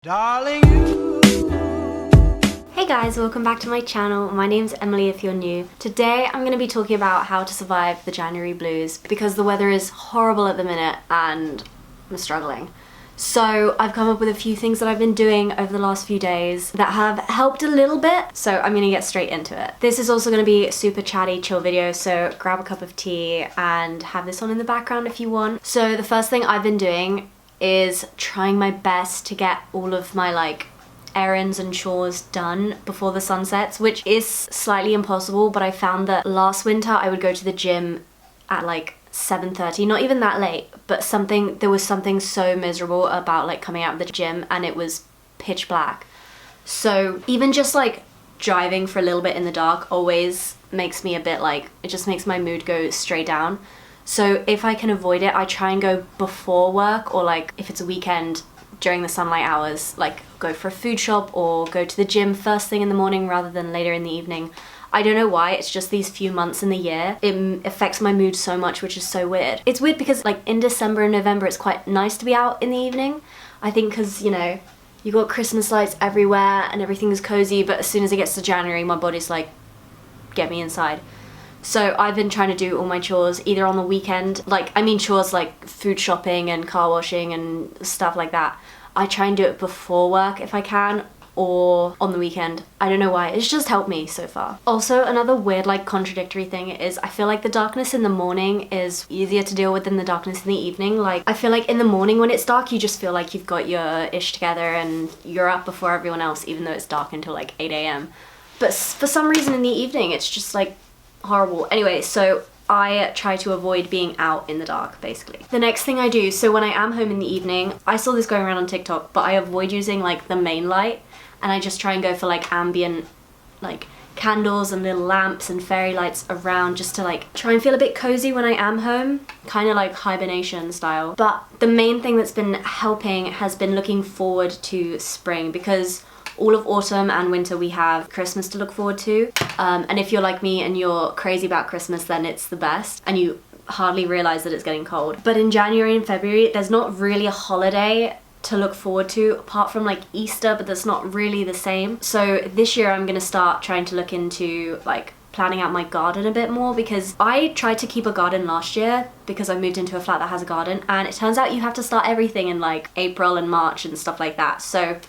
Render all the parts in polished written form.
Darling, you. Hey guys, welcome back to my channel. My name's Emily if you're new. Today I'm going to be talking about how to survive the January blues because the weather is horrible at the minute and I'm struggling. So I've come up with a few things that I've been doing over the last few days that have helped a little bit, so I'm gonna get straight into it. This is also gonna be a super chatty, chill video, so grab a cup of tea and have this on in the background if you want. So the first thing I've been doing is trying my best to get all of my errands and chores done before the sun sets, which is slightly impossible, but I found that last winter I would go to the gym at 7:30, not even that late, but there was something so miserable about coming out of the gym and it was pitch black. So even just driving for a little bit in the dark always makes me a bit it just makes my mood go straight down. So if I can avoid it, I try and go before work, or if it's a weekend during the sunlight hours, go for a food shop or go to the gym first thing in the morning rather than later in the evening. I don't know why, it's just these few months in the year. It affects my mood so much, which is so weird. It's weird because in December and November it's quite nice to be out in the evening. I think because, you got Christmas lights everywhere and everything's cozy, but as soon as it gets to January, my body's get me inside. So I've been trying to do all my chores either on the weekend, chores like food shopping and car washing and stuff like that. I try and do it before work if I can, or on the weekend. I don't know why, it's just helped me so far. Also, another weird contradictory thing is I feel like the darkness in the morning is easier to deal with than the darkness in the evening. I feel like in the morning when it's dark you just feel like you've got your ish together and you're up before everyone else, even though it's dark until 8 AM. But for some reason in the evening it's just horrible. Anyway, so I try to avoid being out in the dark, basically. The next thing I do, so when I am home in the evening, I saw this going around on TikTok, but I avoid using the main light, and I just try and go for ambient candles and little lamps and fairy lights around, just to try and feel a bit cozy when I am home, kind of hibernation style. But the main thing that's been helping has been looking forward to spring, because all of autumn and winter we have Christmas to look forward to, and if you're like me and you're crazy about Christmas, then it's the best and you hardly realize that it's getting cold. But in January and February there's not really a holiday to look forward to apart from Easter, but that's not really the same. So this year I'm gonna start trying to look into planning out my garden a bit more, because I tried to keep a garden last year because I moved into a flat that has a garden, and it turns out you have to start everything in April and March and stuff like that. So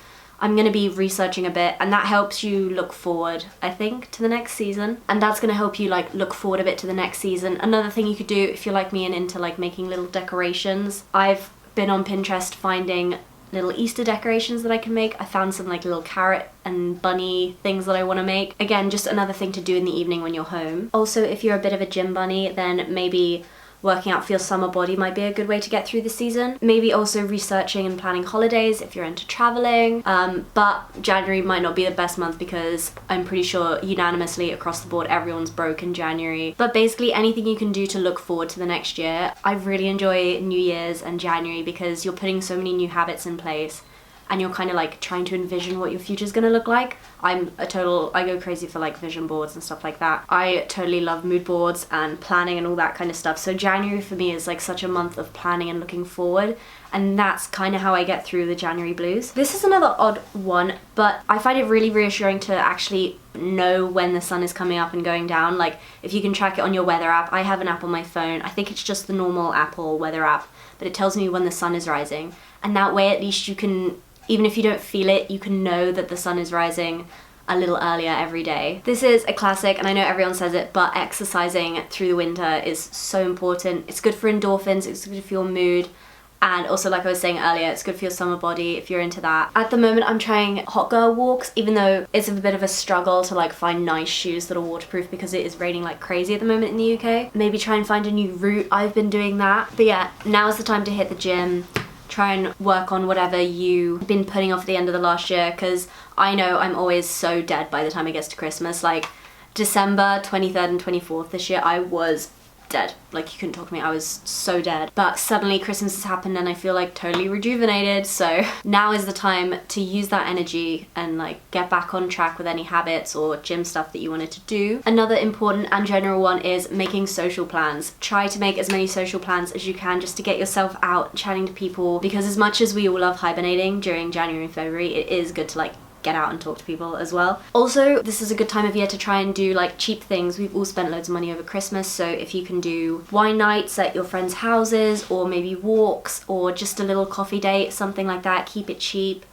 I'm gonna be researching a bit, and that helps you look forward, I think, to the next season. And that's gonna help you look forward a bit to the next season. Another thing you could do if you're like me and into making little decorations, I've been on Pinterest finding little Easter decorations that I can make. I found some little carrot and bunny things that I want to make. Again, just another thing to do in the evening when you're home. Also, if you're a bit of a gym bunny, then maybe working out for your summer body might be a good way to get through the season. Maybe also researching and planning holidays if you're into traveling. But January might not be the best month because I'm pretty sure unanimously across the board everyone's broke in January. But basically anything you can do to look forward to the next year. I really enjoy New Year's and January because you're putting so many new habits in place and you're kind of trying to envision what your future's gonna look like. I go crazy for vision boards and stuff like that. I totally love mood boards and planning and all that kind of stuff. So January for me is such a month of planning and looking forward, and that's kind of how I get through the January blues. This is another odd one, but I find it really reassuring to actually know when the sun is coming up and going down. If you can track it on your weather app. I have an app on my phone. I think it's just the normal Apple weather app, but it tells me when the sun is rising, and that way at least you can, even if you don't feel it, you can know that the sun is rising a little earlier every day. This is a classic, and I know everyone says it, but exercising through the winter is so important. It's good for endorphins, it's good for your mood, and also, like I was saying earlier, it's good for your summer body if you're into that. At the moment I'm trying hot girl walks, even though it's a bit of a struggle to find nice shoes that are waterproof because it is raining like crazy at the moment in the UK. Maybe try and find a new route. I've been doing that. But yeah, now's the time to hit the gym. Try and work on whatever you've been putting off at the end of the last year, because I know I'm always so dead by the time it gets to Christmas. December 23rd and 24th this year I was dead. Like, you couldn't talk to me. I was so dead. But suddenly Christmas has happened and I feel like totally rejuvenated. So now is the time to use that energy and like get back on track with any habits or gym stuff that you wanted to do. Another important and general one is making social plans. Try to make as many social plans as you can just to get yourself out chatting to people, because as much as we all love hibernating during January and February, it is good to like get out and talk to people as well. Also, this is a good time of year to try and do like cheap things. We've all spent loads of money over Christmas, so if you can do wine nights at your friends' houses, or maybe walks, or just a little coffee date, something like that, keep it cheap.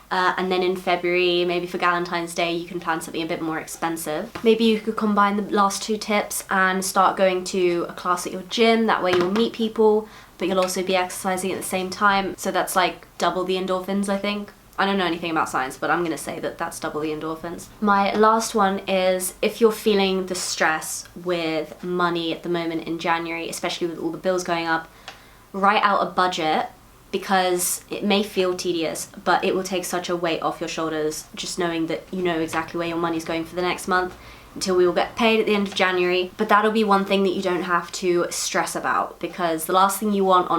And then in February, maybe for Valentine's Day, you can plan something a bit more expensive. Maybe you could combine the last two tips and start going to a class at your gym. That way you'll meet people, but you'll also be exercising at the same time. So that's like double the endorphins, I think. I don't know anything about science, but I'm gonna say that that's double the endorphins. My last one is, if you're feeling the stress with money at the moment in January, especially with all the bills going up, write out a budget, because it may feel tedious, but it will take such a weight off your shoulders just knowing that you know exactly where your money's going for the next month until we all get paid at the end of January. But that'll be one thing that you don't have to stress about, because the last thing you want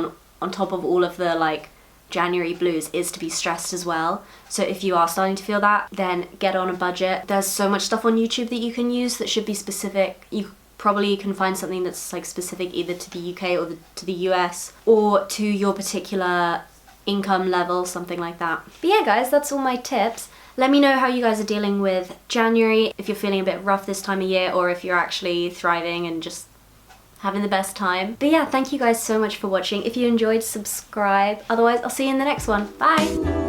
on top of all of the like January blues is to be stressed as well. So if you are starting to feel that, then get on a budget. There's so much stuff on YouTube that you can use that should be specific. You probably can find something that's like specific either to the UK or to the US, or to your particular income level, something like that. But yeah guys, that's all my tips. Let me know how you guys are dealing with January, if you're feeling a bit rough this time of year, or if you're actually thriving and just having the best time. But yeah, thank you guys so much for watching. If you enjoyed, subscribe. Otherwise, I'll see you in the next one. Bye!